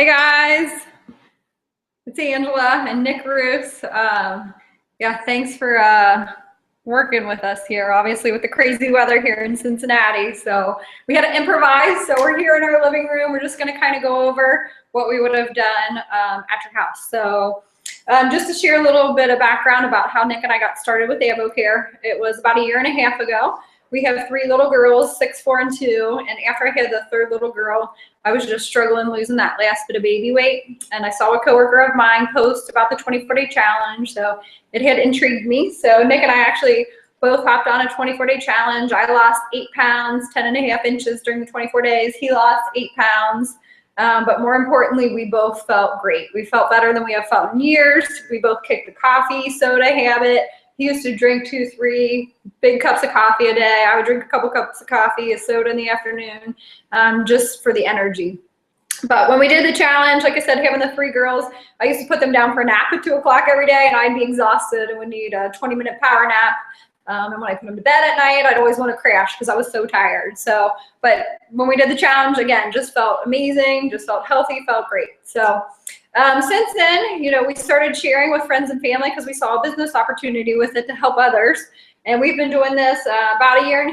Hey guys, it's Angela and Nick Roos. Yeah, thanks for working with us here, obviously with the crazy weather here in Cincinnati. So we had to improvise, so we're here in our living room. We're just gonna kind of go over what we would have done at your house. So just to share a little bit of background about how Nick and I got started with AvoCare. It was about 1.5 years ago. We have 3 little girls, 6, 4, and 2. And after I had the 3rd little girl, I was just struggling losing that last bit of baby weight. And I saw a coworker of mine post about the 24-day challenge. So it had intrigued me. So Nick and I actually both hopped on a 24-day challenge. I lost 8 pounds, 10.5 inches during the 24 days. He lost 8 pounds. But more importantly, we both felt great. We felt better than we have felt in years. We both kicked the coffee, soda habit. He used to drink 2, 3 big cups of coffee a day. I would drink a couple cups of coffee, a soda in the afternoon, just for the energy. But when we did the challenge, like I said, having the 3 girls, I used to put them down for a nap at 2 o'clock every day, and I'd be exhausted and would need a 20-minute power nap. And when I put them to bed at night, I'd always want to crash because I was so tired. So, but when we did the challenge, again, just felt amazing, just felt healthy, felt great. So since then, we started sharing with friends and family because we saw a business opportunity with it to help others. And we've been doing this about 1.5 years.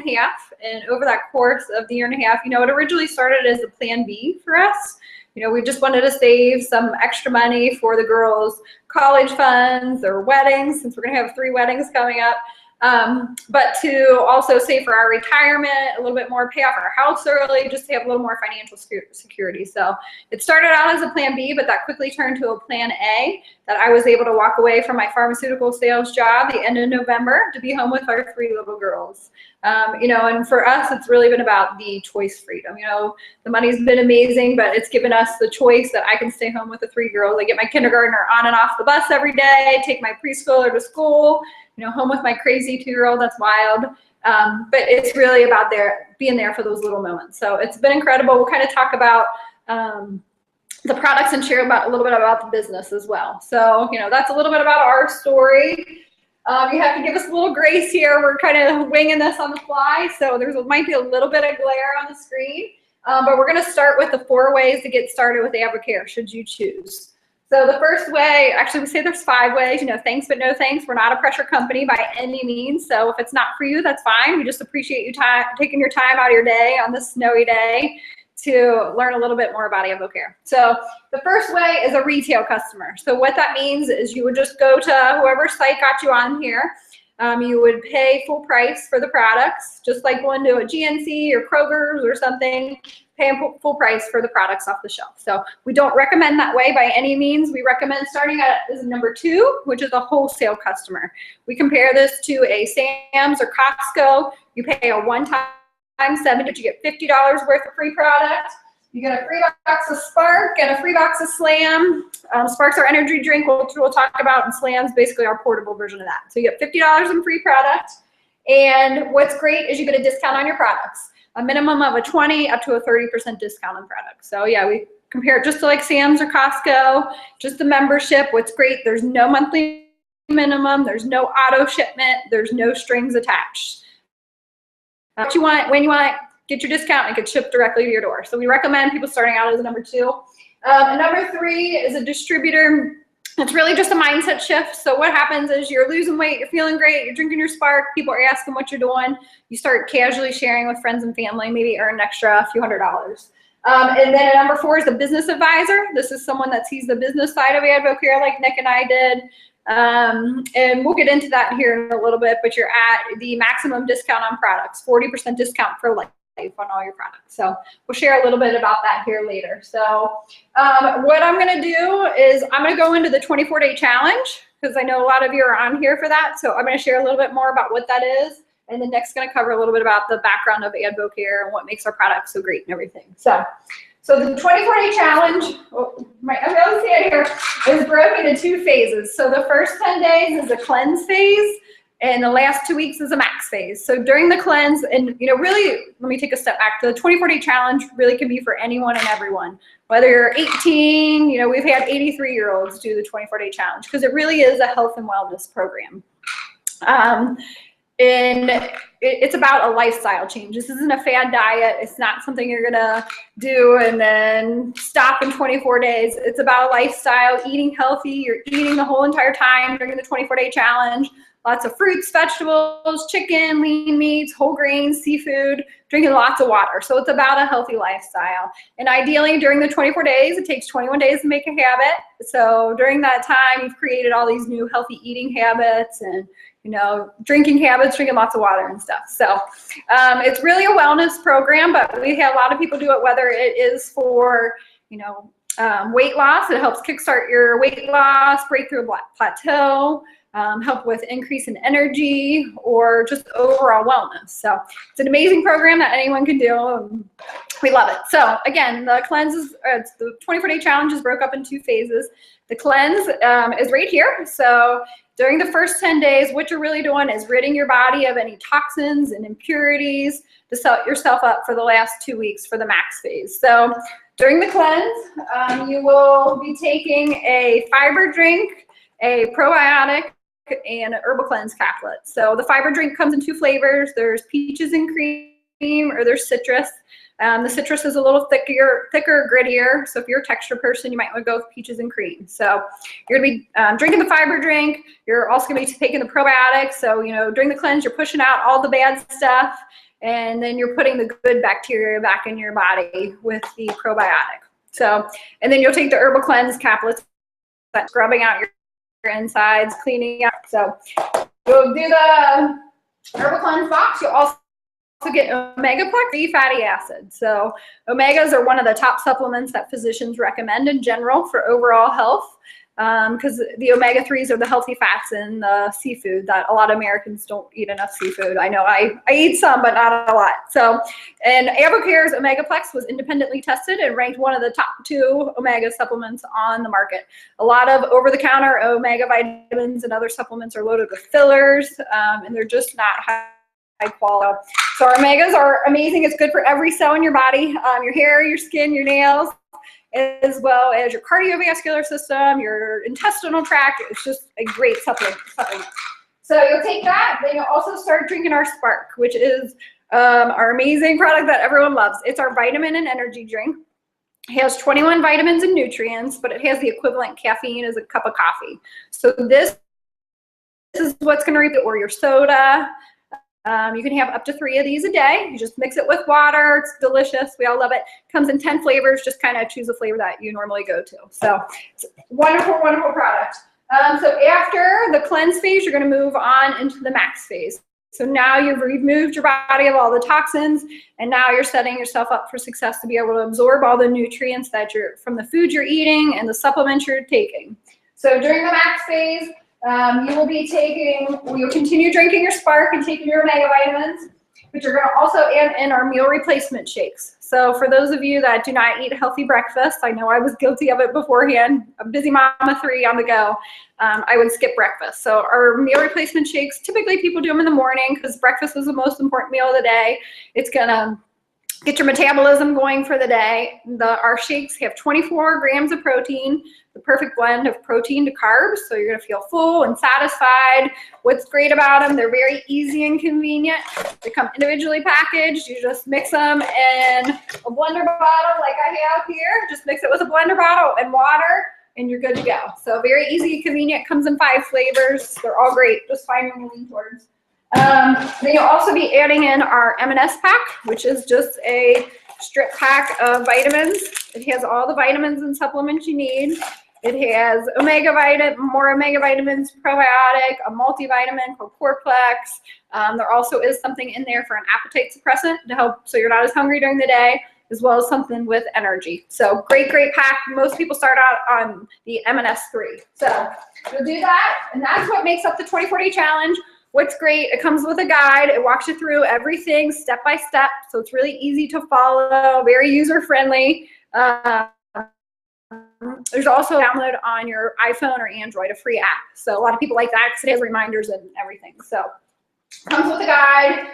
And over that course of the 1.5 years, it originally started as a plan B for us. We just wanted to save some extra money for the girls' college funds or weddings, since we're going to have 3 weddings coming up. But to also save for our retirement, a little bit more, pay off our house early, just to have a little more financial security. So it started out as a plan B, but that quickly turned to a plan A, that I was able to walk away from my pharmaceutical sales job the end of November to be home with our 3 little girls. And for us, it's really been about the choice freedom. The money's been amazing, but it's given us the choice that I can stay home with the 3 girls. I get my kindergartner on and off the bus every day, take my preschooler to school, home with my crazy 2-year-old, that's wild. But it's really about being there for those little moments. So it's been incredible. We'll kind of talk about the products and share a little bit about the business as well. So, that's a little bit about our story. You have to give us a little grace here. We're kind of winging this on the fly, so might be a little bit of glare on the screen. But we're going to start with the 4 ways to get started with AvoCare, should you choose. So the first way, actually we say there's 5 ways, thanks but no thanks. We're not a pressure company by any means. So if it's not for you, that's fine. We just appreciate you taking your time out of your day on this snowy day to learn a little bit more about AvoCare. So the first way is a retail customer. So what that means is you would just go to whoever site got you on here. You would pay full price for the products, just like going to a GNC or Kroger's or something, paying full price for the products off the shelf. So we don't recommend that way by any means. We recommend starting at number 2, which is a wholesale customer. We compare this to a Sam's or Costco. You pay a one-time $7, but you get $50 worth of free product. You get a free box of Spark and a free box of Slam. Spark's our energy drink, which we'll talk about, and Slam's basically our portable version of that. So you get $50 in free product. And what's great is you get a discount on your products, a minimum of a 20 up to a 30% discount on products. So yeah, we compare it just to like Sam's or Costco, just the membership. What's great, there's no monthly minimum, there's no auto shipment, there's no strings attached. What you want, when you want, get your discount and it gets shipped directly to your door. So we recommend people starting out as a number 2. And number 3 is a distributor. It's really just a mindset shift. So what happens is you're losing weight, you're feeling great, you're drinking your Spark, people are asking what you're doing. You start casually sharing with friends and family, maybe earn an extra few $100s. And then number 4 is the business advisor. This is someone that sees the business side of AvoCare like Nick and I did. And we'll get into that here in a little bit, but you're at the maximum discount on products, 40% discount for life on all your products. So we'll share a little bit about that here later. So what I'm going to do is I'm going to go into the 24-day challenge because I know a lot of you are on here for that. So I'm going to share a little bit more about what that is. And then Nick's going to cover a little bit about the background of AvoCare and what makes our products so great and everything. So the 24-day challenge, my other hand here, is broken into 2 phases. So the first 10 days is a cleanse phase, and the last 2 weeks is a max phase. So during the cleanse, and really, let me take a step back. The 24-day challenge really can be for anyone and everyone. Whether you're 18, we've had 83-year-olds do the 24-day challenge because it really is a health and wellness program. And it's about a lifestyle change. This isn't a fad diet. It's not something you're gonna do and then stop in 24 days. It's about a lifestyle, eating healthy. You're eating the whole entire time during the 24-day challenge. Lots of fruits, vegetables, chicken, lean meats, whole grains, seafood, drinking lots of water. So it's about a healthy lifestyle. And ideally during the 24 days, it takes 21 days to make a habit. So during that time, you've created all these new healthy eating habits and, you know, drinking habits, drinking lots of water and stuff. So it's really a wellness program, but we have a lot of people do it, whether it is for, you know, weight loss. It helps kickstart your weight loss, break through a plateau, help with increase in energy, or just overall wellness. So it's an amazing program that anyone can do. We love it. So again, the cleanse is, the 24-day challenge is broke up in 2 phases. The cleanse is right here. So during the first 10 days, what you're really doing is ridding your body of any toxins and impurities to set yourself up for the last 2 weeks for the max phase. So during the cleanse, you will be taking a fiber drink, a probiotic, and an herbal cleanse caplet. So the fiber drink comes in 2 flavors. There's peaches and cream, or there's citrus. The citrus is a little thicker, grittier. So if you're a texture person, you might want to go with peaches and cream. So you're gonna be drinking the fiber drink. You're also gonna be taking the probiotics. So, you know, during the cleanse, you're pushing out all the bad stuff, and then you're putting the good bacteria back in your body with the probiotic. So, and then you'll take the herbal cleanse caplets, scrubbing out your insides, cleaning out. So you'll do the herbal cleanse box. You'll also get omega-3 fatty acids. So omegas are one of the top supplements that physicians recommend in general for overall health, because the omega-3s are the healthy fats in the seafood that a lot of Americans don't eat enough seafood. I know I eat some, but not a lot. So, and Avocare's Omegaplex was independently tested and ranked one of the top 2 omega supplements on the market. A lot of over-the-counter omega vitamins and other supplements are loaded with fillers, and they're just not high quality. So our omegas are amazing. It's good for every cell in your body, your hair, your skin, your nails, as well as your cardiovascular system, your intestinal tract. It's just a great supplement. So you'll take that, then you'll also start drinking our Spark, which is our amazing product that everyone loves. It's our vitamin and energy drink. It has 21 vitamins and nutrients, but it has the equivalent caffeine as a cup of coffee. So this is what's going to replace, or your soda. You can have up to 3 of these a day. You just mix it with water. It's delicious. We all love it. Comes in 10 flavors. Just kind of choose a flavor that you normally go to. So it's a wonderful, wonderful product. So after the cleanse phase, you're going to move on into the max phase. So now you've removed your body of all the toxins, and now you're setting yourself up for success to be able to absorb all the nutrients that you're from the food you're eating and the supplements you're taking. So during the max phase, you will be taking, you'll continue drinking your Spark and taking your omega vitamins, but you're going to also add in our meal replacement shakes. So for those of you that do not eat a healthy breakfast, I know I was guilty of it beforehand, a busy mama 3 on the go, I would skip breakfast. So our meal replacement shakes, typically people do them in the morning because breakfast is the most important meal of the day. It's going to get your metabolism going for the day. Our shakes have 24 grams of protein, the perfect blend of protein to carbs, so you're gonna feel full and satisfied. What's great about them, they're very easy and convenient. They come individually packaged. You just mix them in a blender bottle like I have here. Just mix it with a blender bottle and water, and you're good to go. So very easy, convenient, comes in 5 flavors. They're all great. Just find one you lean towards. Then you'll also be adding in our M&S pack, which is just a strip pack of vitamins. It has all the vitamins and supplements you need. It has more omega vitamins, probiotic, a multivitamin called Coreplex. There also is something in there for an appetite suppressant to help so you're not as hungry during the day, as well as something with energy. So great, great pack. Most people start out on the M&S3. So you'll do that, and that's what makes up the 24-day challenge. What's great, it comes with a guide. It walks you through everything step by step, so it's really easy to follow, very user-friendly. There's also a download on your iPhone or Android, a free app. So a lot of people like that because it has reminders and everything. So it comes with a guide.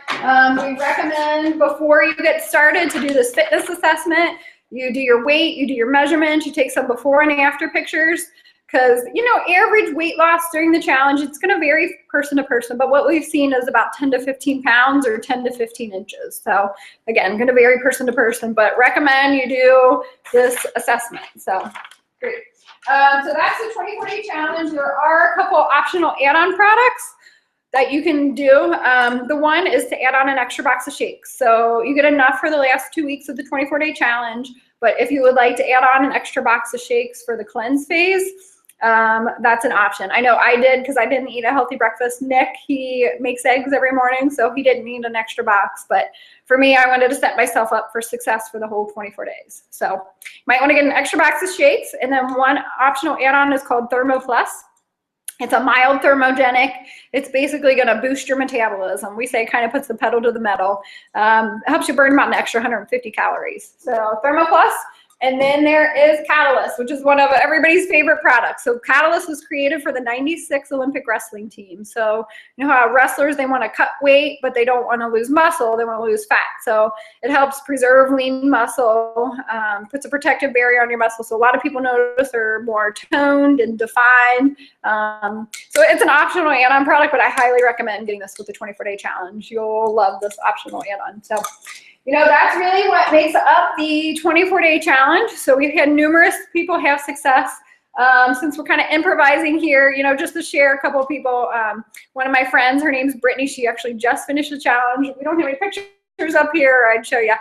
We recommend before you get started to do this fitness assessment. You do your weight, you do your measurements, you take some before and after pictures, because, you know, average weight loss during the challenge, it's going to vary person to person, but what we've seen is about 10 to 15 pounds or 10 to 15 inches. So again, going to vary person to person, but recommend you do this assessment. So great. So that's the 24-day challenge. There are a couple optional add-on products that you can do. The one is to add on an extra box of shakes. So you get enough for the last 2 weeks of the 24-day challenge, but if you would like to add on an extra box of shakes for the cleanse phase, that's an option. I know I did because I didn't eat a healthy breakfast. Nick, he makes eggs every morning, so he didn't need an extra box. But for me, I wanted to set myself up for success for the whole 24 days. So you might want to get an extra box of shakes. And then one optional add-on is called Thermo Plus. It's a mild thermogenic. It's basically going to boost your metabolism. We say it kind of puts the pedal to the metal. Helps you burn about an extra 150 calories. So Thermo Plus. And then there is Catalyst, which is one of everybody's favorite products. So Catalyst was created for the 96 Olympic wrestling team. So you know how wrestlers, they want to cut weight, but they don't want to lose muscle. They want to lose fat. So it helps preserve lean muscle, puts a protective barrier on your muscle. So a lot of people notice they're more toned and defined. So it's an optional add-on product, but I highly recommend getting this with the 24-day challenge. You'll love this optional add-on. So, you know, that's really what makes up the 24-day challenge. So we've had numerous people have success. Since we're kind of improvising here, you know, just to share a couple of people. One of my friends, her name's Brittany. She actually just finished the challenge. We don't have any pictures up here. I'd show you.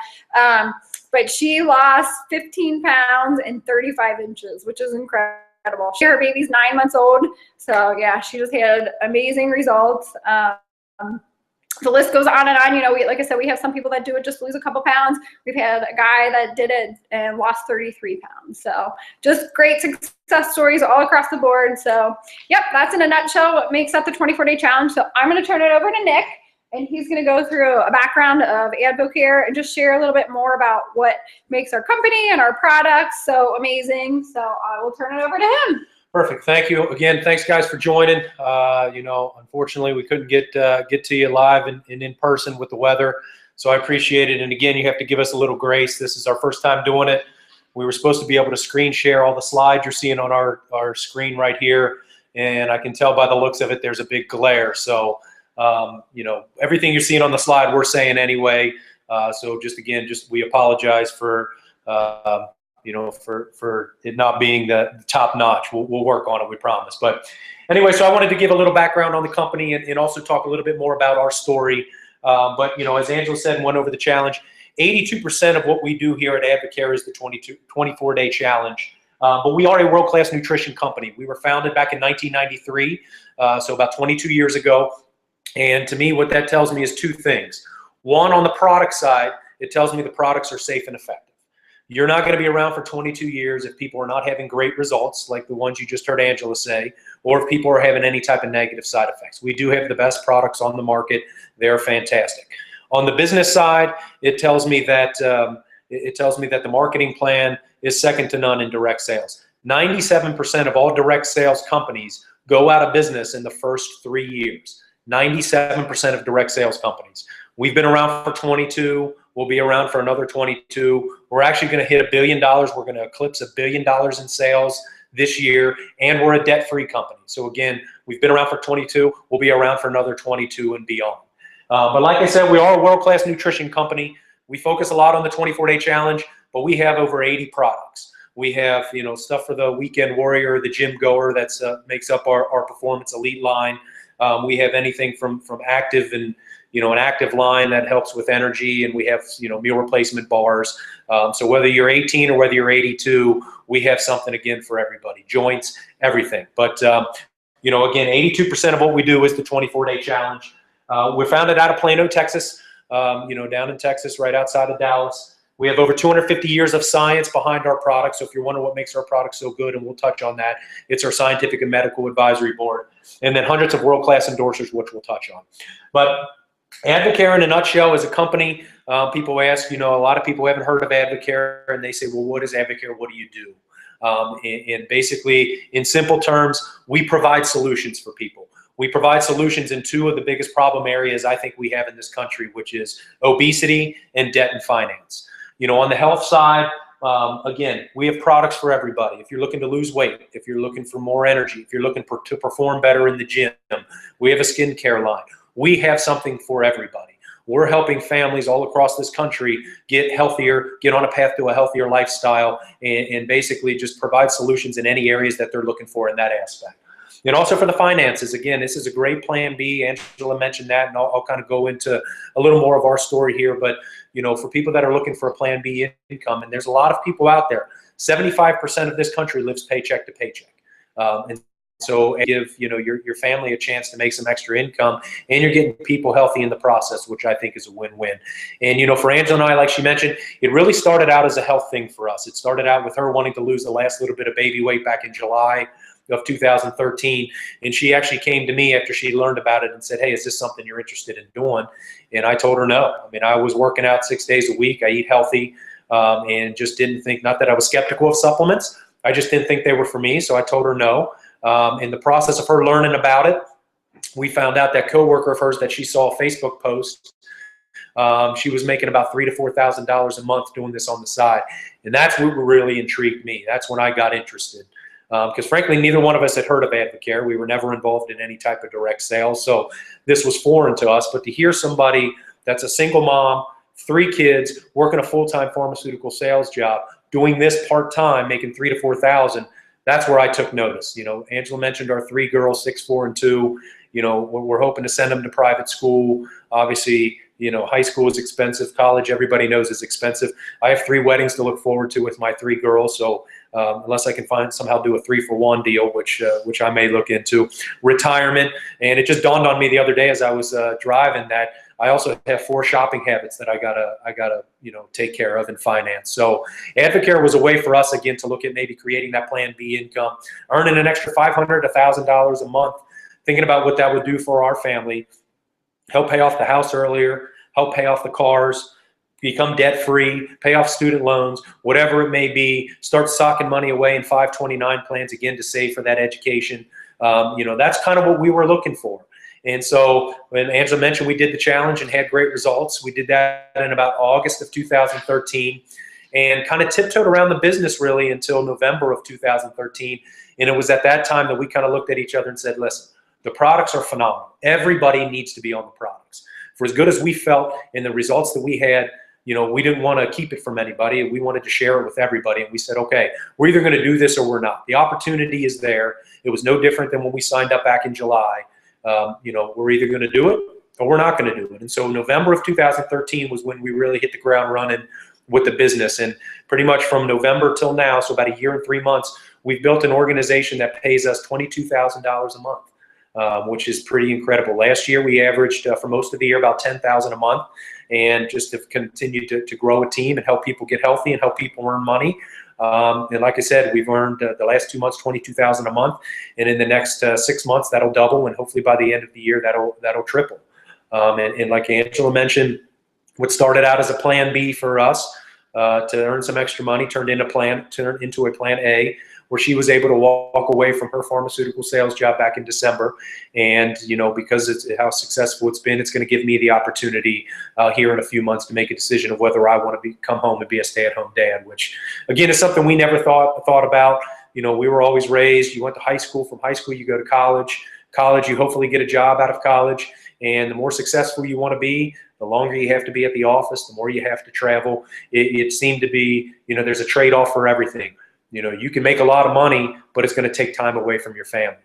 But she lost 15 pounds and 35 inches, which is incredible. Her baby's 9 months old. So yeah, she just had amazing results. The list goes on and on. You know, like I said, we have some people that do it just to lose a couple pounds. We've had a guy that did it and lost 33 pounds. So just great success stories all across the board. So yep, that's in a nutshell what makes up the 24-day challenge. So I'm going to turn it over to Nick, and he's going to go through a background of Advocare and just share a little bit more about what makes our company and our products so amazing. So I will turn it over to him. Perfect. Thank you again. Thanks, guys, for joining. You know, unfortunately, we couldn't get to you live and in person with the weather, so I appreciate it. And again, you have to give us a little grace. This is our first time doing it. We were supposed to be able to screen share all the slides you're seeing on our screen right here, and I can tell by the looks of it, there's a big glare. So, you know, everything you're seeing on the slide, we're saying anyway. So just again, we apologize for you know, for it not being the top notch. We'll work on it, we promise. But anyway, so I wanted to give a little background on the company and also talk a little bit more about our story. But, you know, as Angela said and went over the challenge, 82% of what we do here at Advocare is the 24-day challenge. But we are a world-class nutrition company. We were founded back in 1993, so about 22 years ago. And to me, what that tells me is two things. One, on the product side, it tells me the products are safe and effective. You're not going to be around for 22 years if people are not having great results like the ones you just heard Angela say, or if people are having any type of negative side effects. We do have the best products on the market. They're fantastic. On the business side, it tells me that the marketing plan is second to none in direct sales. 97% of all direct sales companies go out of business in the first 3 years. 97% of direct sales companies. We've been around for 22. We'll be around for another 22. We're actually going to hit $1 billion. We're going to eclipse $1 billion in sales this year, and we're a debt-free company. So again, we've been around for 22. We'll be around for another 22 and beyond. But like I said, we are a world-class nutrition company. We focus a lot on the 24-day challenge, but we have over 80 products. We have, you know, stuff for the weekend warrior, the gym goer. That's makes up our Performance Elite line. We have anything from active and, you know, an active line that helps with energy, and we have, you know, meal replacement bars. So whether you're 18 or whether you're 82, we have something again for everybody, joints, everything. But, you know, again, 82% of what we do is the 24-day challenge. We're founded out of Plano, Texas, you know, down in Texas, right outside of Dallas. We have over 250 years of science behind our products. So if you're wondering what makes our products so good, and we'll touch on that, it's our scientific and medical advisory board. And then hundreds of world-class endorsers, which we'll touch on. But Advocare in a nutshell is a company. People ask, you know, a lot of people haven't heard of Advocare, and they say, well, what is Advocare? What do you do? And basically, in simple terms, we provide solutions for people. We provide solutions in two of the biggest problem areas I think we have in this country, which is obesity and debt and finance. You know, on the health side, Again, we have products for everybody. If you're looking to lose weight, if you're looking for more energy, if you're looking to perform better in the gym, we have a skincare line. We have something for everybody. We're helping families all across this country get healthier, get on a path to a healthier lifestyle, and basically just provide solutions in any areas that they're looking for in that aspect. And also for the finances, again, this is a great plan B. Angela mentioned that, and I'll kind of go into a little more of our story here. But, you know, for people that are looking for a plan B income, and there's a lot of people out there, 75% of this country lives paycheck to paycheck. And so give, you know, your family a chance to make some extra income, and you're getting people healthy in the process, which I think is a win-win. And, you know, for Angela and I, like she mentioned, it really started out as a health thing for us. It started out with her wanting to lose the last little bit of baby weight back in July of 2013, and she actually came to me after she learned about it and said, hey, is this something you're interested in doing? And I told her no. I mean, I was working out 6 days a week. I eat healthy, and just didn't think, not that I was skeptical of supplements, I just didn't think they were for me. So I told her no. In the process of her learning about it, we found out that coworker of hers that she saw a Facebook post, she was making about $3,000 to $4,000 a month doing this on the side. And that's what really intrigued me. That's when I got interested. Because frankly, neither one of us had heard of Advocare. We were never involved in any type of direct sales. So this was foreign to us. But to hear somebody that's a single mom, 3 kids, working a full-time pharmaceutical sales job, doing this part-time, making $3,000 to $4,000, that's where I took notice. You know, Angela mentioned our 3 girls, 6, 4, and 2. You know, we're hoping to send them to private school. Obviously, you know, high school is expensive. College, everybody knows, is expensive. I have 3 weddings to look forward to with my 3 girls. So unless I can somehow do a 3-for-1 deal, which I may look into, retirement. And it just dawned on me the other day as I was driving that I also have 4 shopping habits that I gotta you know, take care of and finance. So Advocare was a way for us, again, to look at maybe creating that plan B income, earning an extra $500 to $1,000 a month, thinking about what that would do for our family, help pay off the house earlier, help pay off the cars, become debt-free, pay off student loans, whatever it may be, start socking money away in 529 plans, again, to save for that education. You know, that's kind of what we were looking for. And so when Angela mentioned we did the challenge and had great results, we did that in about August of 2013 and kind of tiptoed around the business really until November of 2013. And it was at that time that we kind of looked at each other and said, listen, the products are phenomenal. Everybody needs to be on the products. For as good as we felt and the results that we had, you know, we didn't want to keep it from anybody. We wanted to share it with everybody. And we said, okay, we're either going to do this or we're not. The opportunity is there. It was no different than when we signed up back in July. You know, we're either going to do it or we're not going to do it. And so November of 2013 was when we really hit the ground running with the business. And pretty much from November till now, so about 1 year and 3 months, we've built an organization that pays us $22,000 a month, which is pretty incredible. Last year, we averaged for most of the year about $10,000 a month. And just to continue to grow a team and help people get healthy and help people earn money. And like I said, we've earned the last 2 months $22,000 a month, and in the next 6 months that'll double, and hopefully by the end of the year that'll triple. And like Angela mentioned, what started out as a plan B for us to earn some extra money turned into a plan A, where she was able to walk away from her pharmaceutical sales job back in December. And, you know, because it's how successful it's been, it's going to give me the opportunity here in a few months to make a decision of whether I want to come home and be a stay-at-home dad, which, again, is something we never thought about. You know, we were always raised, you went to high school, from high school you go to college. College, you hopefully get a job out of college. And the more successful you want to be, the longer you have to be at the office, the more you have to travel. It seemed to be, you know, there's a trade-off for everything. You know, you can make a lot of money, but it's going to take time away from your family.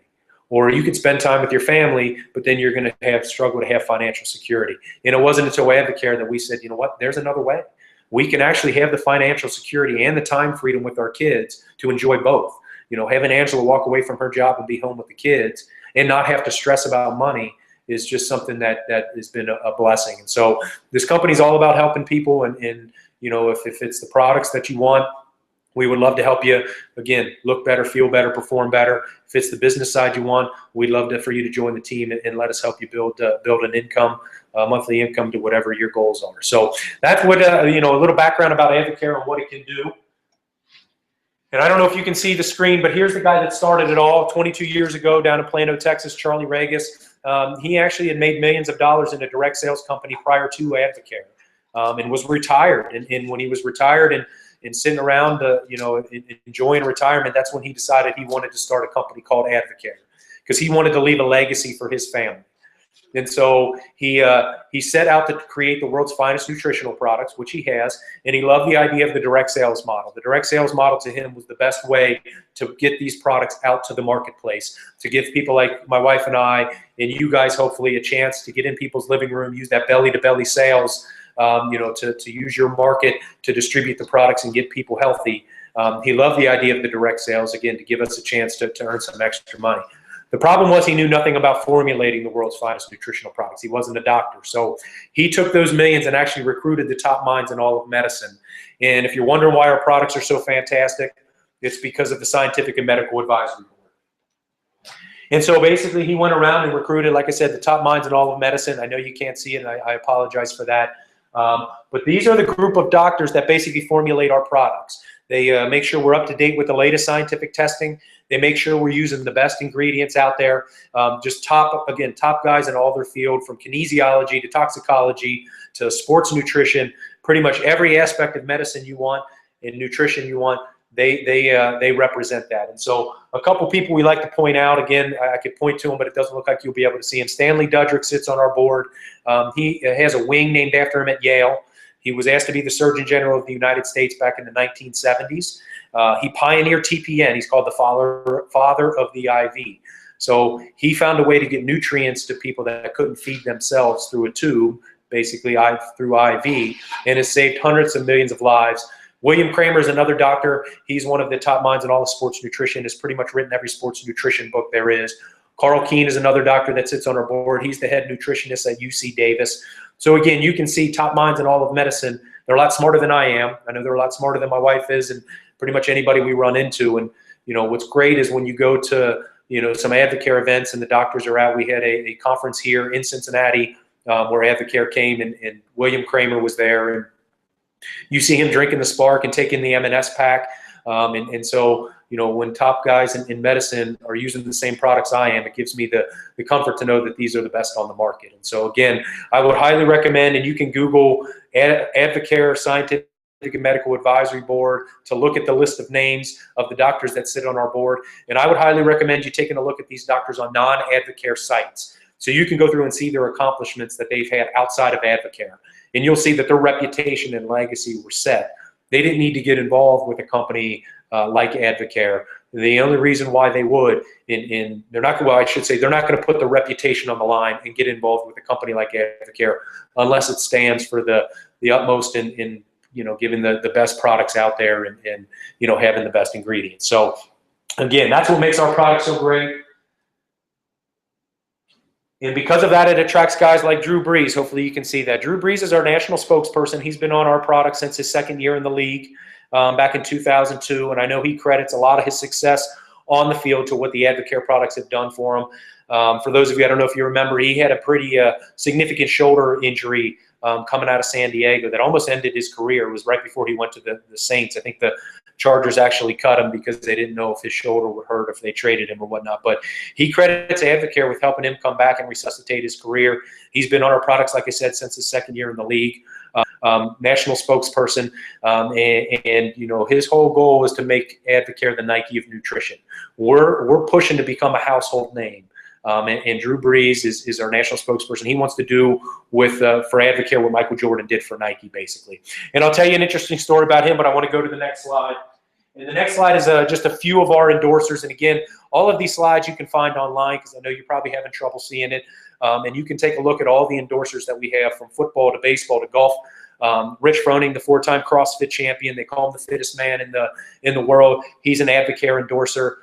Or you can spend time with your family, but then you're going to struggle to have financial security. And it wasn't until Advocare that we said, you know what, there's another way. We can actually have the financial security and the time freedom with our kids to enjoy both. You know, having Angela walk away from her job and be home with the kids and not have to stress about money is just something that has been a blessing. And so this company's all about helping people. And you know, if it's the products that you want, we would love to help you, again, look better, feel better, perform better. If it's the business side you want, we'd love for you to join the team and let us help you build an income, monthly income to whatever your goals are. So that's what, you know, a little background about Advocare and what it can do. And I don't know if you can see the screen, but here's the guy that started it all 22 years ago down in Plano, Texas, Charlie Regis. He actually had made millions of dollars in a direct sales company prior to Advocare, and was retired. And when he was retired, and and sitting around, enjoying retirement, that's when he decided he wanted to start a company called Advocare, because he wanted to leave a legacy for his family. And so he set out to create the world's finest nutritional products, which he has, and he loved the idea of the direct sales model. The direct sales model to him was the best way to get these products out to the marketplace, to give people like my wife and I and you guys hopefully a chance to get in people's living room, use that belly-to-belly sales, to use your market to distribute the products and get people healthy. He loved the idea of the direct sales, again, to give us a chance to earn some extra money. The problem was he knew nothing about formulating the world's finest nutritional products. He wasn't a doctor. So he took those millions and actually recruited the top minds in all of medicine. And if you're wondering why our products are so fantastic, it's because of the Scientific and Medical Advisory Board. And so basically he went around and recruited, like I said, the top minds in all of medicine. I know you can't see it, and I apologize for that. But these are the group of doctors that basically formulate our products. They make sure we're up to date with the latest scientific testing. They make sure we're using the best ingredients out there. Just top guys in all their field, from kinesiology to toxicology to sports nutrition. Pretty much every aspect of medicine you want and nutrition you want, they represent that. And so a couple people we like to point out, again, I could point to them, but it doesn't look like you'll be able to see him. Stanley Dudrick sits on our board. He has a wing named after him at Yale. He was asked to be the Surgeon General of the United States back in the 1970s. He pioneered TPN. He's called the father of the IV. So he found a way to get nutrients to people that couldn't feed themselves through a tube, basically through IV, and has saved hundreds of millions of lives. William Kramer is another doctor. He's one of the top minds in all of sports nutrition. Has pretty much written every sports nutrition book there is. Carl Keene is another doctor that sits on our board. He's the head nutritionist at UC Davis. So again, you can see top minds in all of medicine. They're a lot smarter than I am. I know they're a lot smarter than my wife is, and pretty much anybody we run into. And what's great is when you go to some Advocare events and the doctors are out. We had a conference here in Cincinnati where Advocare came, and William Kramer was there, and you see him drinking the Spark and taking the M&S pack. And so when top guys in medicine are using the same products I am, it gives me the comfort to know that these are the best on the market. And so again, I would highly recommend, and you can Google Advocare Scientific and Medical Advisory Board to look at the list of names of the doctors that sit on our board. And I would highly recommend you taking a look at these doctors on non-Advocare sites, so you can go through and see their accomplishments that they've had outside of Advocare. And you'll see that their reputation and legacy were set. They didn't need to get involved with a company like Advocare. The only reason why they would, they're not, well, I should say, they're not going to put their reputation on the line and get involved with a company like Advocare unless it stands for the utmost in giving the best products out there and having the best ingredients. So again, that's what makes our product so great. And because of that, it attracts guys like Drew Brees. Hopefully you can see that. Drew Brees is our national spokesperson. He's been on our product since his second year in the league back in 2002. And I know he credits a lot of his success on the field to what the Advocare products have done for him. For those of you, I don't know if you remember, he had a pretty significant shoulder injury coming out of San Diego that almost ended his career. It was right before he went to the Saints. I think the Chargers actually cut him because they didn't know if his shoulder would hurt if they traded him or whatnot. But he credits Advocare with helping him come back and resuscitate his career. He's been on our products, like I said, since his second year in the league. National spokesperson, and his whole goal is to make Advocare the Nike of nutrition. We're pushing to become a household name. And Drew Brees is our national spokesperson. He wants to do for Advocare what Michael Jordan did for Nike, basically. And I'll tell you an interesting story about him, but I want to go to the next slide. And the next slide is just a few of our endorsers. And again, all of these slides you can find online because I know you're probably having trouble seeing it. And you can take a look at all the endorsers that we have, from football to baseball to golf. Rich Froning, the 4-time CrossFit champion. They call him the fittest man in the world. He's an Advocare endorser.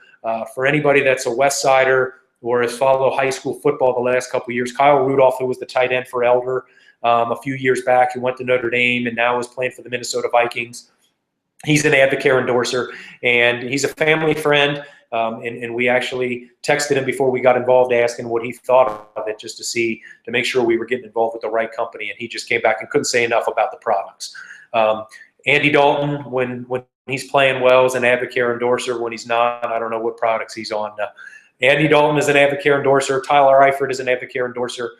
For anybody that's a West Sider or has followed high school football the last couple of years, Kyle Rudolph, who was the tight end for Elder a few years back, who went to Notre Dame and now is playing for the Minnesota Vikings. He's an Advocare endorser, and he's a family friend. And we actually texted him before we got involved, asking what he thought of it, just to make sure we were getting involved with the right company. And he just came back and couldn't say enough about the products. Andy Dalton, when he's playing well, is an Advocare endorser. When he's not, I don't know what products he's on. Andy Dalton is an Advocare endorser. Tyler Eifert is an Advocare endorser.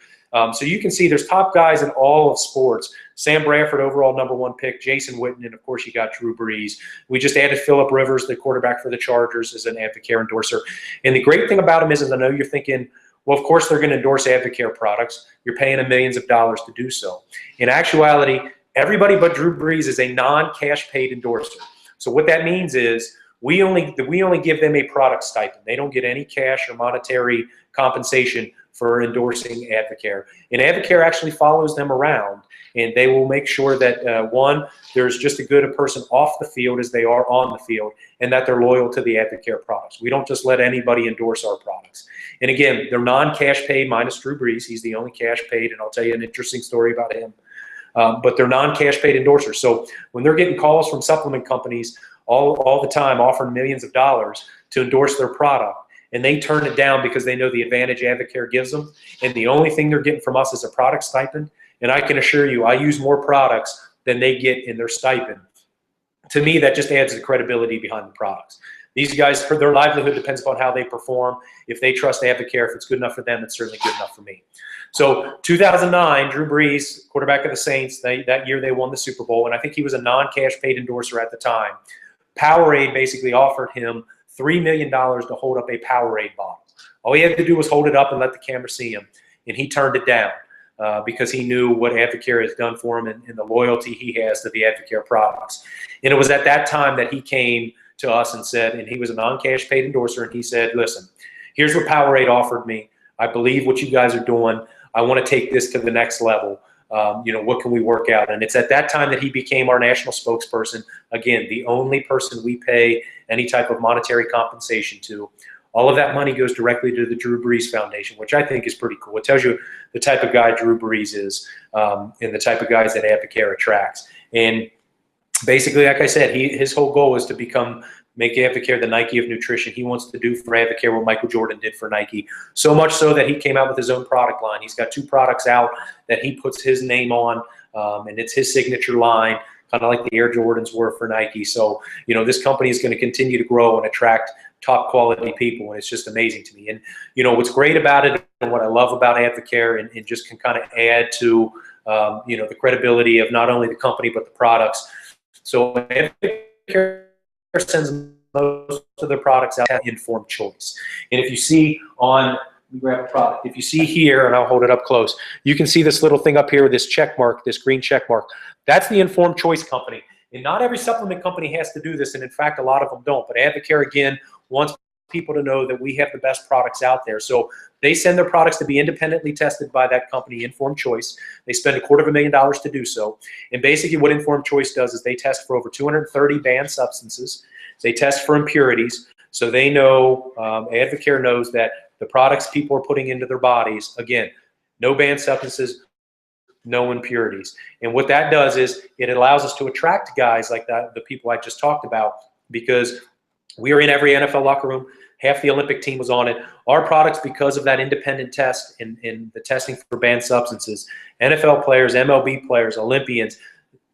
So you can see there's top guys in all of sports. Sam Bradford, overall #1 pick, Jason Witten, and of course you got Drew Brees. We just added Phillip Rivers, the quarterback for the Chargers, as an Advocare endorser. And the great thing about him is I know you're thinking, well, of course they're going to endorse Advocare products. You're paying them millions of dollars to do so. In actuality, everybody but Drew Brees is a non-cash paid endorser. So what that means is we only give them a product stipend. They don't get any cash or monetary compensation for endorsing Advocare. And Advocare actually follows them around, and they will make sure that, one, there's just as good a person off the field as they are on the field, and that they're loyal to the Advocare products. We don't just let anybody endorse our products. And again, they're non-cash paid minus Drew Brees. He's the only cash paid, and I'll tell you an interesting story about him. But they're non-cash paid endorsers. So when they're getting calls from supplement companies all the time offering millions of dollars to endorse their product, and they turn it down because they know the advantage Advocare gives them, and the only thing they're getting from us is a product stipend, and I can assure you I use more products than they get in their stipend. To me, that just adds the credibility behind the products. These guys, for their livelihood depends upon how they perform. If they trust Advocare, if it's good enough for them, it's certainly good enough for me. So 2009, Drew Brees, quarterback of the Saints, that year they won the Super Bowl, and I think he was a non-cash paid endorser at the time. Powerade basically offered him $3 million to hold up a Powerade bottle. All he had to do was hold it up and let the camera see him, and he turned it down because he knew what Advocare has done for him and the loyalty he has to the Advocare products. And it was at that time that he came to us and said, and he was a non-cash paid endorser, and he said, listen, here's what Powerade offered me. I believe what you guys are doing. I want to take this to the next level. What can we work out? And it's at that time that he became our national spokesperson. Again, the only person we pay any type of monetary compensation to. All of that money goes directly to the Drew Brees Foundation, which I think is pretty cool. It tells you the type of guy Drew Brees is and the type of guys that Advocare attracts. And basically, like I said, his whole goal is to make Advocare the Nike of nutrition. He wants to do for Advocare what Michael Jordan did for Nike. So much so that he came out with his own product line. He's got 2 products out that he puts his name on, and it's his signature line, kind of like the Air Jordans were for Nike. So, this company is going to continue to grow and attract top quality people, and it's just amazing to me. And, what's great about it and what I love about Advocare and just can kind of add to, the credibility of not only the company but the products. So Advocare sends most of their products out to informed choice. And if you see on, let me grab a product. If you see here, and I'll hold it up close, you can see this little thing up here with this check mark, this green check mark. That's the Informed Choice Company. And not every supplement company has to do this, and in fact, a lot of them don't. But Advocare, again, wants people to know that we have the best products out there. So they send their products to be independently tested by that company, Informed Choice. They spend $250,000 to do so. And basically what Informed Choice does is they test for over 230 banned substances. They test for impurities. So they know, Advocare knows that the products people are putting into their bodies, again, no banned substances, no impurities. And what that does is it allows us to attract guys like that, the people I just talked about, because we are in every NFL locker room. Half the Olympic team was on it. Our products, because of that independent test and the testing for banned substances, NFL players, MLB players, Olympians,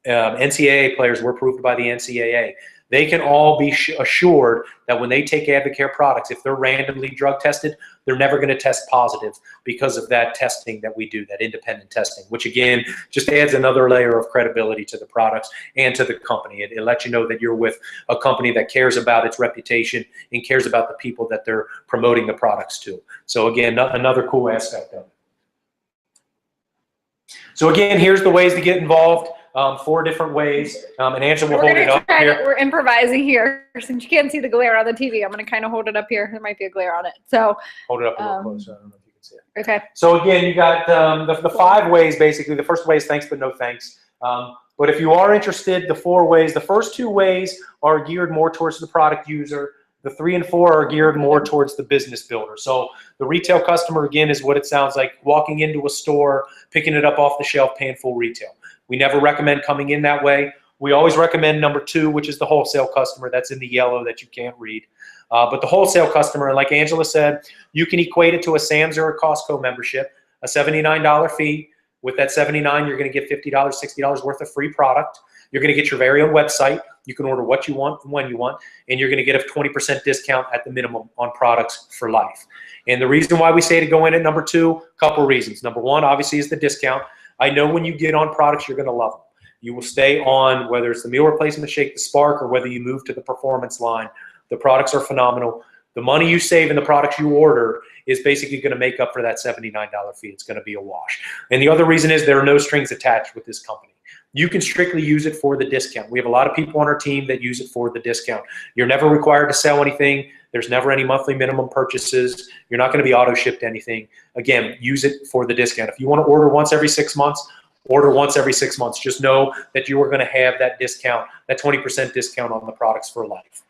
NCAA players were approved by the NCAA. They can all be assured that when they take Advocare products, if they're randomly drug tested, they're never going to test positive because of that testing that we do, that independent testing, which again just adds another layer of credibility to the products and to the company. It lets you know that you're with a company that cares about its reputation and cares about the people that they're promoting the products to. So again, another cool aspect of it. So again, here's the ways to get involved. 4 different ways, and Angela will hold it up here. We're improvising here. Since you can't see the glare on the TV, I'm going to kind of hold it up here. There might be a glare on it. So hold it up a little closer. I don't know if you can see it. Okay. So again, you got the 5 ways, basically. The first way is thanks but no thanks. But if you are interested, the 4 ways, the first 2 ways are geared more towards the product user. The 3 and 4 are geared more towards the business builder. So the retail customer, again, is what it sounds like, walking into a store, picking it up off the shelf, paying full retail. We never recommend coming in that way. We always recommend number 2, which is the wholesale customer. That's in the yellow that you can't read. But the wholesale customer, like Angela said, you can equate it to a Sam's or a Costco membership, a $79 fee. With that $79, you're going to get $50, $60 worth of free product. You're going to get your very own website. You can order what you want when you want, and you're going to get a 20% discount at the minimum on products for life. And the reason why we say to go in at number 2, a couple reasons. Number 1, obviously, is the discount. I know when you get on products, you're going to love them. You will stay on, whether it's the meal replacement shake, the Spark, or whether you move to the performance line. The products are phenomenal. The money you save in the products you order is basically going to make up for that $79 fee. It's going to be a wash. And the other reason is there are no strings attached with this company. You can strictly use it for the discount. We have a lot of people on our team that use it for the discount. You're never required to sell anything. There's never any monthly minimum purchases. You're not going to be auto-shipped anything. Again, use it for the discount. If you want to order once every 6 months, order once every 6 months. Just know that you are going to have that discount, that 20% discount on the products for life.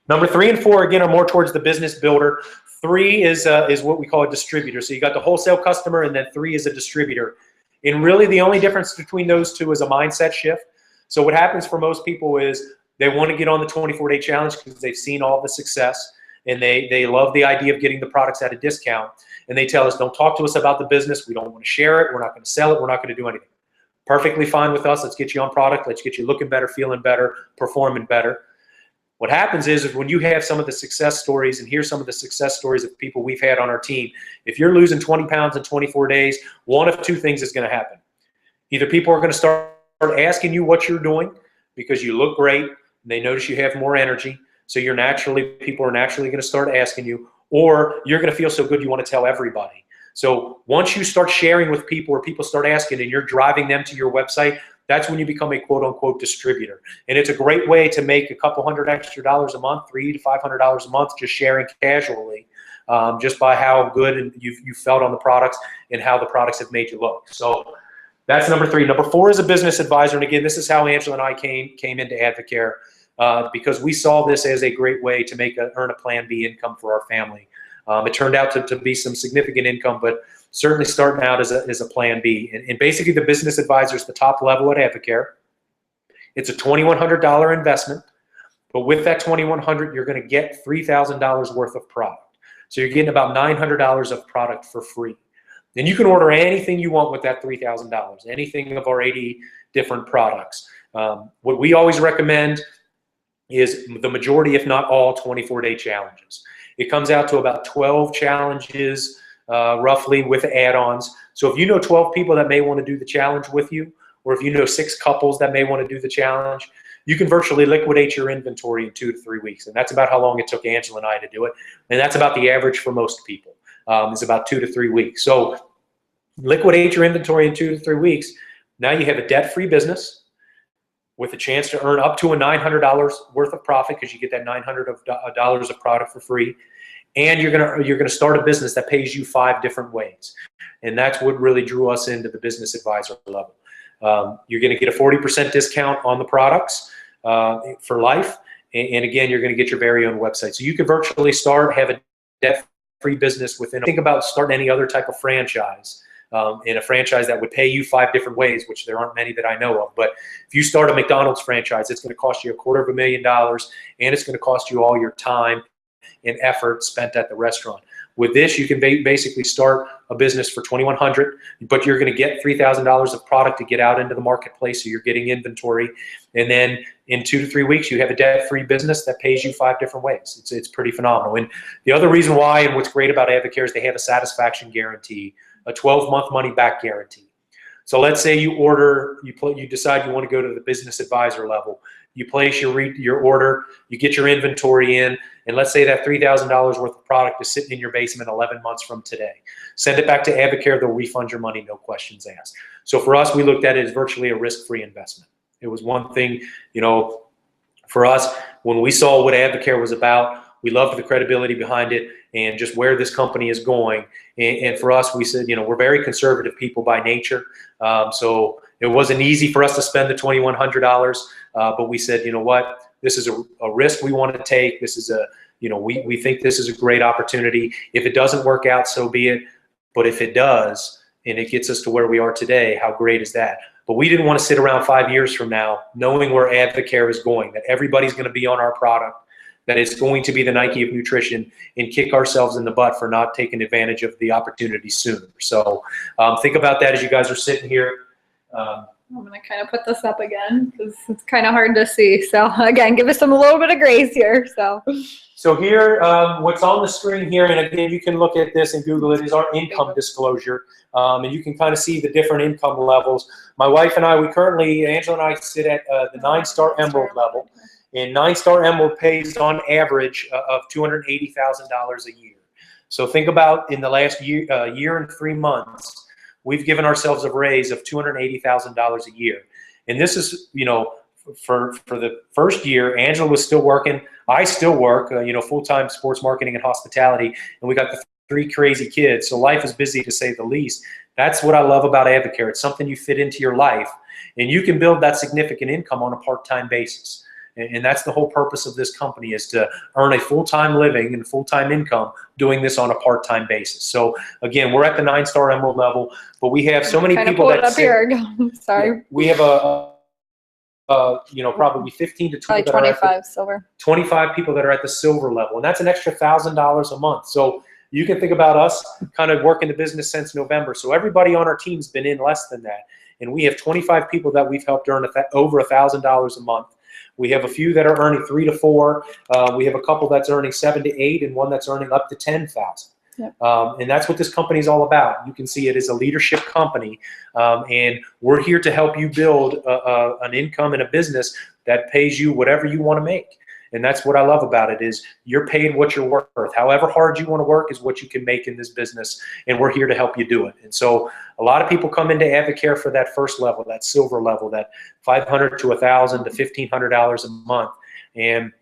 Number 3 and 4, again, are more towards the business builder. 3 is what we call a distributor. So you got the wholesale customer, and then 3 is a distributor. And really the only difference between those two is a mindset shift. So what happens for most people is they want to get on the 24-day challenge because they've seen all the success, and they love the idea of getting the products at a discount. And they tell us, don't talk to us about the business. We don't want to share it. We're not going to sell it. We're not going to do anything. Perfectly fine with us. Let's get you on product. Let's get you looking better, feeling better, performing better. What happens is when you have some of the success stories, and here's some of the success stories of people we've had on our team, if you're losing 20 pounds in 24 days, one of 2 things is going to happen. Either people are going to start asking you what you're doing because you look great, and they notice you have more energy, so people are naturally going to start asking you, or you're going to feel so good you want to tell everybody. So once you start sharing with people, or people start asking and you're driving them to your website, that's when you become a quote-unquote distributor. And it's a great way to make a couple $100 extra a month, $300 to $500 a month, just sharing casually, just by how good you felt on the products and how the products have made you look. So that's number 3. Number 4 is a business advisor. And again, this is how Angela and I came into Advocare, because we saw this as a great way to earn a Plan B income for our family. It turned out to be some significant income, but certainly starting out as a Plan B. And basically the business advisor is the top level at Advocare. It's a $2,100 investment, but with that $2,100, you're going to get $3,000 worth of product. So you're getting about $900 of product for free. And you can order anything you want with that $3,000, anything of our 80 different products. What we always recommend is the majority, if not all, 24-day challenges. It comes out to about 12 challenges, roughly, with add-ons. So if you know 12 people that may want to do the challenge with you, or if you know 6 couples that may want to do the challenge, you can virtually liquidate your inventory in 2 to 3 weeks. And that's about how long it took Angela and I to do it. And that's about the average for most people, is about 2 to 3 weeks. So liquidate your inventory in 2 to 3 weeks. Now you have a debt-free business with a chance to earn up to a $900 worth of profit, because you get that $900 of product for free. And you're gonna start a business that pays you 5 different ways. And that's what really drew us into the business advisor level. You're gonna get a 40% discount on the products for life. And again, you're gonna get your very own website. So you can virtually have a debt-free business think about starting any other type of franchise. In a franchise that would pay you 5 different ways, which there aren't many that I know of. But if you start a McDonald's franchise, it's going to cost you $250,000, and it's going to cost you all your time and effort spent at the restaurant. With this, you can basically start a business for $2,100, but you're going to get $3,000 of product to get out into the marketplace, so you're getting inventory. And then in 2 to 3 weeks, you have a debt-free business that pays you 5 different ways. It's pretty phenomenal. And the other reason why, and what's great about Advocare, is they have a satisfaction guarantee, a 12-month money-back guarantee. So let's say you decide you want to go to the business advisor level. You place your order, you get your inventory in, and let's say that $3,000 worth of product is sitting in your basement 11 months from today. Send it back to Advocare, they'll refund your money, no questions asked. So for us, we looked at it as virtually a risk-free investment. It was one thing, for us, when we saw what Advocare was about, we loved the credibility behind it and just where this company is going. And for us, we said, we're very conservative people by nature. So it wasn't easy for us to spend the $2,100, but we said, you know what, this is a risk we want to take. This is we think this is a great opportunity. If it doesn't work out, so be it. But if it does, and it gets us to where we are today, how great is that? But we didn't want to sit around 5 years from now knowing where Advocare is going, that everybody's going to be on our product, that it's going to be the Nike of nutrition, and kick ourselves in the butt for not taking advantage of the opportunity sooner. So think about that as you guys are sitting here. I'm going to kind of put this up again because it's kind of hard to see. So again, give us a little bit of grace here. So here, what's on the screen here, and again, you can look at this and Google it, is our income disclosure. And you can kind of see the different income levels. My wife and I, Angela and I sit at the 9-star Emerald level. And 9-star Emerald pays on average of $280,000 a year. So think about in the last year and 3 months, we've given ourselves a raise of $280,000 a year. And this is, you know, for the first year, Angela was still working. I still work, you know, full-time sports marketing and hospitality, and we got the 3 crazy kids. So life is busy, to say the least. That's what I love about Advocare. It's something you fit into your life, and you can build that significant income on a part-time basis. And that's the whole purpose of this company, is to earn a full-time living and full-time income doing this on a part-time basis. So again, we're at the 9-star Emerald level, but we have so many people that sit, here. Sorry. Yeah, we have you know, probably 15 to 20 25 silver. 25 people that are at the silver level, and that's an extra $1,000 a month. So you can think about us kind of working the business since November. So everybody on our team's been in less than that, and we have 25 people that we've helped earn over $1,000 a month. We have a few that are earning 3 to 4. We have a couple that's earning 7 to 8, and one that's earning up to 10,000. Yep. And that's what this company is all about. You can see it is a leadership company, and we're here to help you build an income and a business that pays you whatever you want to make. And that's what I love about it, is you're paid what you're worth. However hard you want to work is what you can make in this business, and we're here to help you do it. And so a lot of people come into Advocare for that first level, that silver level, that $500 to $1,000 to $1,500 a month. And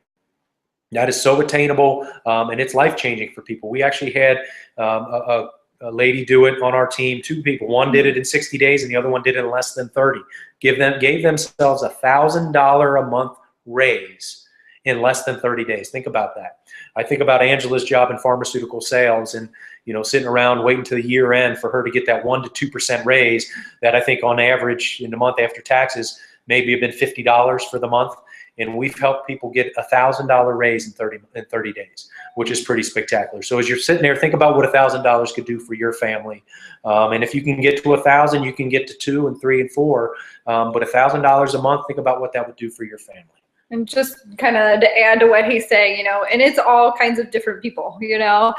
that is so attainable, and it's life-changing for people. We actually had a lady do it on our team, 2 people. One did it in 60 days, and the other one did it in less than 30. Gave themselves $1,000 a month raise in less than 30 days. Think about that. I think about Angela's job in pharmaceutical sales, and you know, sitting around waiting to the year end for her to get that 1 to 2% raise that I think on average in the month after taxes maybe have been $50 for the month. And we've helped people get a $1,000 raise in 30 days, which is pretty spectacular. So as you're sitting there, think about what $1,000 could do for your family. And if you can get to 1,000, you can get to 2 and 3 and 4. But $1,000 a month, think about what that would do for your family. And just kind of to add to what he's saying, you know, and it's all kinds of different people, you know.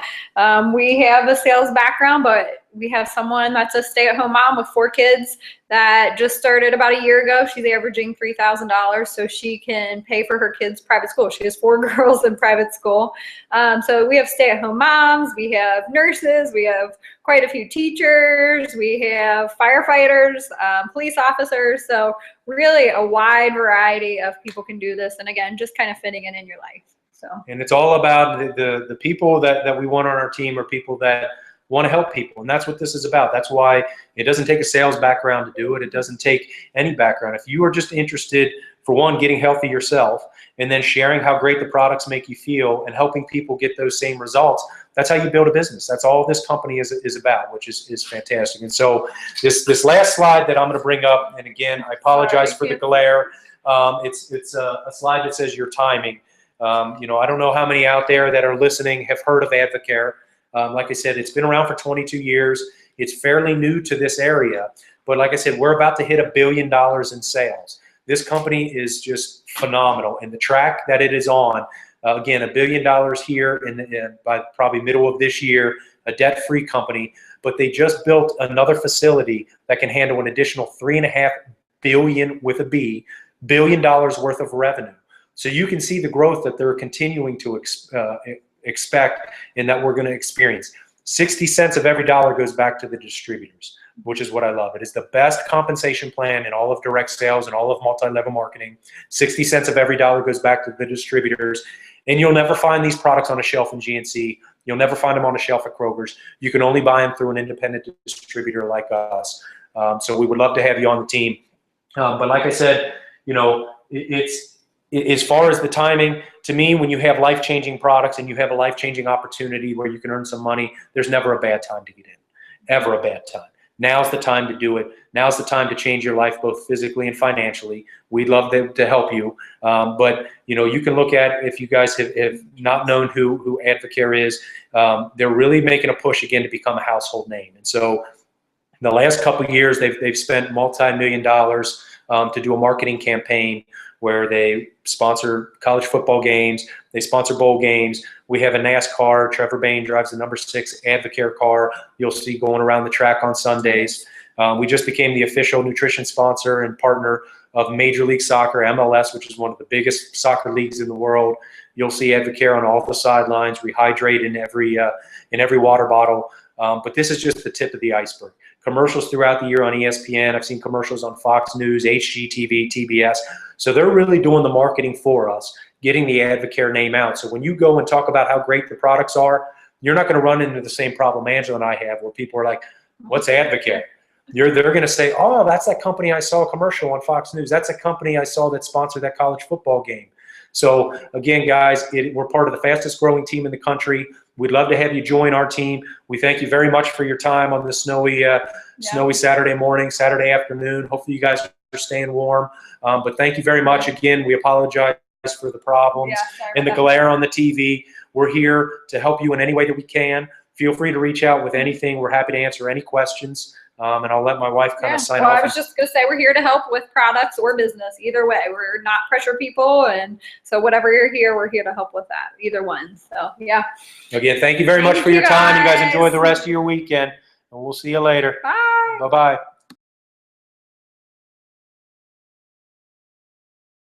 We have a sales background, but we have someone that's a stay-at-home mom with 4 kids that just started about a year ago. She's averaging $3,000 so she can pay for her kids' private school. She has 4 girls in private school. So we have stay-at-home moms, we have nurses, we have quite a few teachers, we have firefighters, police officers. So really a wide variety of people can do this. And again, just kind of fitting it in your life. So. And it's all about the people that we want on our team are people that want to help people. And that's what this is about. That's why it doesn't take a sales background to do it. It doesn't take any background. If you are just interested, for one, getting healthy yourself, and then sharing how great the products make you feel and helping people get those same results, that's how you build a business. That's all this company is about, which is fantastic. And so this last slide that I'm going to bring up, and again, I apologize for the glare. It's a slide that says your timing. You know, I don't know how many out there that are listening have heard of Advocare. Like I said, it's been around for 22 years. It's fairly new to this area. But like I said, we're about to hit $1 billion in sales. This company is just phenomenal. And the track that it is on, again, $1 billion here by probably middle of this year, a debt-free company. But they just built another facility that can handle an additional $3.5 billion with a B, $1 billion worth of revenue. So you can see the growth that they're continuing to expect and that we're going to experience. 60 cents of every dollar goes back to the distributors, which is what I love. It is the best compensation plan in all of direct sales and all of multi-level marketing. 60 cents of every dollar goes back to the distributors. And you'll never find these products on a shelf in GNC. You'll never find them on a shelf at Kroger's. You can only buy them through an independent distributor like us. So we would love to have you on the team. But like I said, you know, it's as far as the timing, to me, when you have life-changing products and you have a life-changing opportunity where you can earn some money, there's never a bad time to get in, ever a bad time. Now's the time to do it. Now's the time to change your life, both physically and financially. We'd love to help you. But, you know, you can look at, if you guys have not known who Advocare is, they're really making a push again to become a household name. And so In the last couple of years, they've spent multi-million dollars to do a marketing campaign where they sponsor college football games, they sponsor bowl games. We have a NASCAR. Trevor Bayne drives the number 6 Advocare car. You'll see going around the track on Sundays. We just became the official nutrition sponsor and partner of Major League Soccer, MLS, which is one of the biggest soccer leagues in the world. You'll see Advocare on all the sidelines. We hydrate in every water bottle. But this is just the tip of the iceberg. Commercials throughout the year on ESPN. I've seen commercials on Fox News, HGTV, TBS. So they're really doing the marketing for us, getting the Advocare name out. So when you go and talk about how great the products are, you're not going to run into the same problem Angela and I have where people are like, what's Advocare? They're going to say, oh, that's that company I saw a commercial on Fox News. That's a company I saw that sponsored that college football game. So again, guys, we're part of the fastest growing team in the country. We'd love to have you join our team. We thank you very much for your time on this snowy Saturday morning, Saturday afternoon. Hopefully you guys are staying warm. But thank you very much. Again, we apologize for the problems and the glare on the TV. We're here to help you in any way that we can. Feel free to reach out with anything. We're happy to answer any questions. And I'll let my wife kind of sign off. I was just going to say we're here to help with products or business. Either way, we're not pressure people. And so whatever you're here, we're here to help with that. Either one. So, yeah. Again, thank you very much for your time. You guys enjoy the rest of your weekend. And we'll see you later. Bye. Bye-bye.